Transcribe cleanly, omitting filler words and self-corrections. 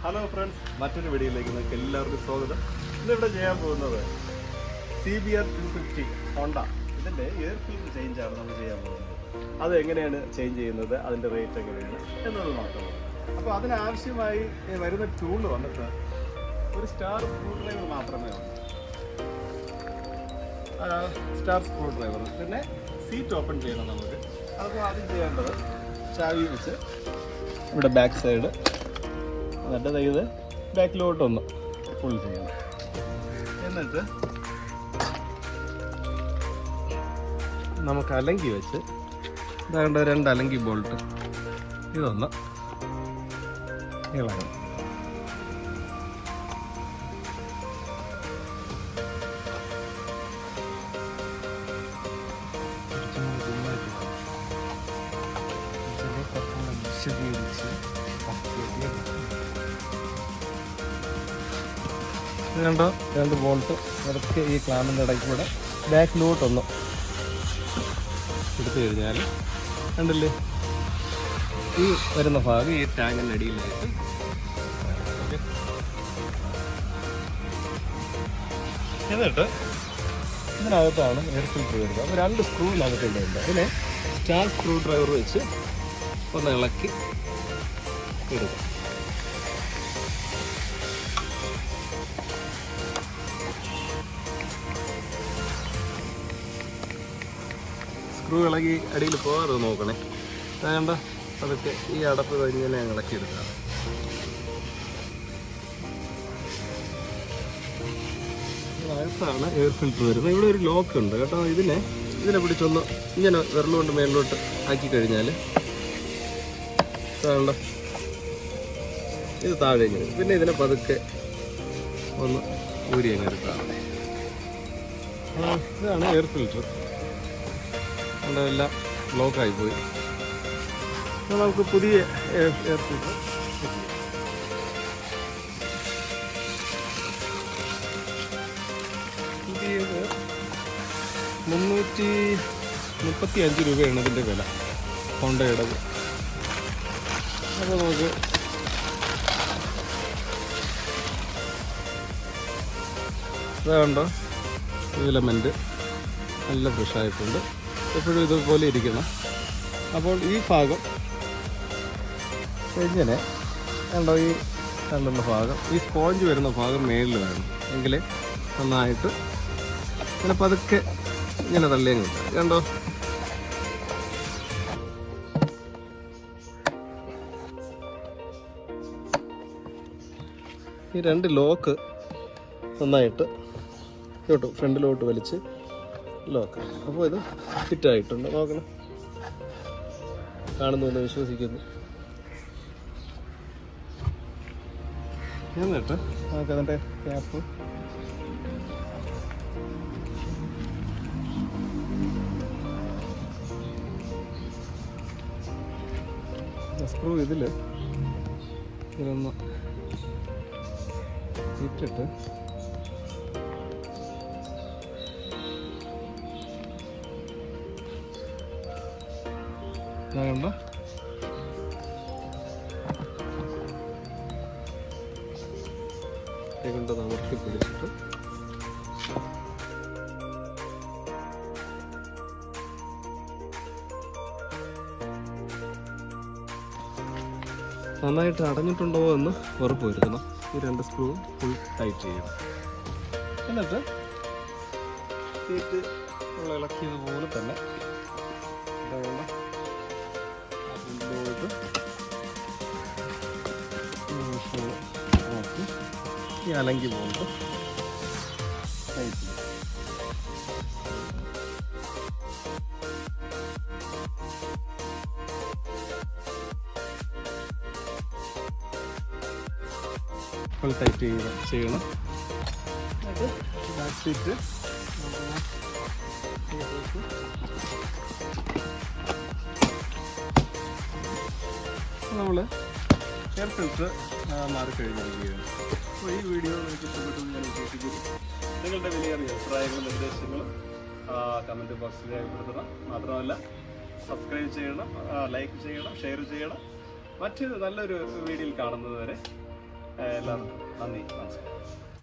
Hello friends, മറ്റൊരു വീഡിയോയിലേക്ക് നിങ്ങൾക്ക് എല്ലാവർക്കും സ്വാഗതം. ഇന്നിവിടെ ചെയ്യാൻ പോകുന്നത് CBR 250 ഹോണ്ട ഇതിൻ്റെ എയർ ഫിൽറ്റർ ചേഞ്ചാണ് നമ്മൾ ചെയ്യാൻ പോകുന്നത്. അത് എങ്ങനെയാണ് ചേഞ്ച് ചെയ്യുന്നത്, അതിൻ്റെ റേറ്റ് എങ്ങനെയാണ് എന്നത് നോക്കുന്നത്. അപ്പോൾ അതിനാവശ്യമായി വരുന്ന ടൂൾ വന്നിട്ട് ഒരു സ്റ്റാർ സ്ക്രൂ ഡ്രൈവർ മാത്രമേ ഉള്ളൂ. സ്റ്റാർ സ്ക്രൂ ഡ്രൈവർ, പിന്നെ സീറ്റ് ഓപ്പൺ ചെയ്യണം നമുക്ക്. അപ്പോൾ ആദ്യം ചെയ്യേണ്ടത് ചാവി വെച്ച് ഇവിടെ ബാക്ക് സൈഡ് എന്നിട്ട് ഇത് ബാക്കിലോട്ടൊന്ന് ഫുൾ ചെയ്യണം. എന്നിട്ട് നമുക്ക് അലങ്കി വെച്ച് ഇതാകേണ്ട 2 അലങ്കി ബോൾട്ട് ഇതൊന്ന് ഇളകണം. കണ്ടോ, 2 ബോൾട്ട് അതൊക്കെ ഈ ക്ലാമ്പിൻ്റെ ഇടയ്ക്ക് കൂടെ ബാക്കിലോട്ടൊന്ന് എടുത്തു കഴിഞ്ഞാൽ കണ്ടില്ലേ, ഈ വരുന്ന ഭാഗം ഈ ടാങ്കിൻ്റെ അടിയിലായിട്ട്. എന്നിട്ട് ഇതിനകത്താണ് എയർ ഫിൽറ്റർ വരുന്നത്. അപ്പോൾ 2 സ്ക്രൂ നമുക്കുണ്ട്. അതിനെ സ്റ്റാർ സ്ക്രൂ ഡ്രൈവർ വെച്ച് ഒന്ന് ഇളക്കി എടുക്കാം. സ്ക്രൂ ഇളകി അടിയിൽ പോകാതെ നോക്കണേ. വേണ്ട, അതൊക്കെ ഈ അടപ്പ് കഴിഞ്ഞാൽ ഇളക്കിയെടുക്കാം. അകത്താണ് എയർ ഫിൽറ്റർ വരുന്നത്. ഇവിടെ ഒരു ലോക്ക് ഉണ്ട് കേട്ടോ. ഇതിനെ പിടിച്ചൊന്ന് ഇങ്ങനെ വിരലുകൊണ്ട് മേളിലോട്ട് ആക്കി കഴിഞ്ഞാൽ വേണ്ട, ഇത് താഴെ ഇങ്ങനെ. പിന്നെ ഇതിനെ പതുക്കെ ഒന്ന് ഊരി അങ്ങ് എടുക്കാം. ഇതാണ് എയർ ഫിൽറ്റർ. എല്ലാം ബ്ലോക്കായി പോയി. നമുക്ക് പുതിയ എയർ ഫിൽറ്റർ പുതിയത് 335 രൂപയാണ് ഇതിൻ്റെ വില, ഹോണ്ടയുടെ. അപ്പോൾ നമുക്ക് ഇതുണ്ടോ, ഫിലമെൻറ്റ് നല്ല ഫ്രഷായിട്ടുണ്ട്. എപ്പോഴും ഇതുപോലെ ഇരിക്കണം. അപ്പോൾ ഈ ഭാഗം ഇങ്ങനെ കണ്ടോ, ഈ കണ്ടുന്ന ഭാഗം, ഈ സ്പോഞ്ച് വരുന്ന ഭാഗം മേളിൽ വേണം. എങ്കിലേ നന്നായിട്ട് ഇങ്ങനെ പതുക്കെ ഇങ്ങനെ തള്ളിയും കിട്ടും. കണ്ടോ, ഈ 2 ലോക്ക് നന്നായിട്ട് കേട്ടോ ഫ്രണ്ടിലോട്ട് വലിച്ച് ലോക്ക്. അപ്പോൾ ഇത് ഫിറ്റായിട്ടുണ്ട്. നോക്കണം, കാണുന്നുവെന്ന് വിശ്വസിക്കുന്നു. എന്നിട്ട് നമുക്ക് അതിൻ്റെ ക്യാപ്പ് സ്ക്രൂ ഇതിലൊന്ന് ഇട്ടിട്ട് കണ്ടോ, കൊണ്ട് നമുക്ക് പിടിച്ചിട്ട് നന്നായിട്ട് അടഞ്ഞിട്ടുണ്ടോ എന്ന് ഉറപ്പ് വരുത്തണം. ഈ 2 സ്ക്രൂ ഫുൾ ടൈറ്റ് ചെയ്യണം. എന്നിട്ട് സീറ്റ് നമ്മൾ ഇളക്കിയതുപോലെ തന്നെ ഈ അലങ്കി പോകുമ്പോൾ ടൈറ്റ് ചെയ്യും. ഫുൾ ടൈറ്റ് ചെയ്യണം. ബാക്ക് സീറ്റ് നമ്മൾ എയർ ഫിൽറ്റർ മാറിക്കഴിഞ്ഞിരിക്കുകയാണ്. അപ്പോൾ ഈ വീഡിയോ എനിക്ക് ഇഷ്ടപ്പെട്ടെന്ന് ഞാൻ വിശ്വസിക്കുന്നു. നിങ്ങളുടെ വിലയേറിയ അഭിപ്രായങ്ങളും നിർദ്ദേശങ്ങളും കമൻറ്റ് ബോക്സിൽ രേഖപ്പെടുത്തണം. മാത്രമല്ല സബ്സ്ക്രൈബ് ചെയ്യണം, ലൈക്ക് ചെയ്യണം, ഷെയർ ചെയ്യണം. മറ്റൊരു നല്ലൊരു വീഡിയോയിൽ കാണുന്നത് വരെ എല്ലാവർക്കും നന്ദി, നമസ്കാരം.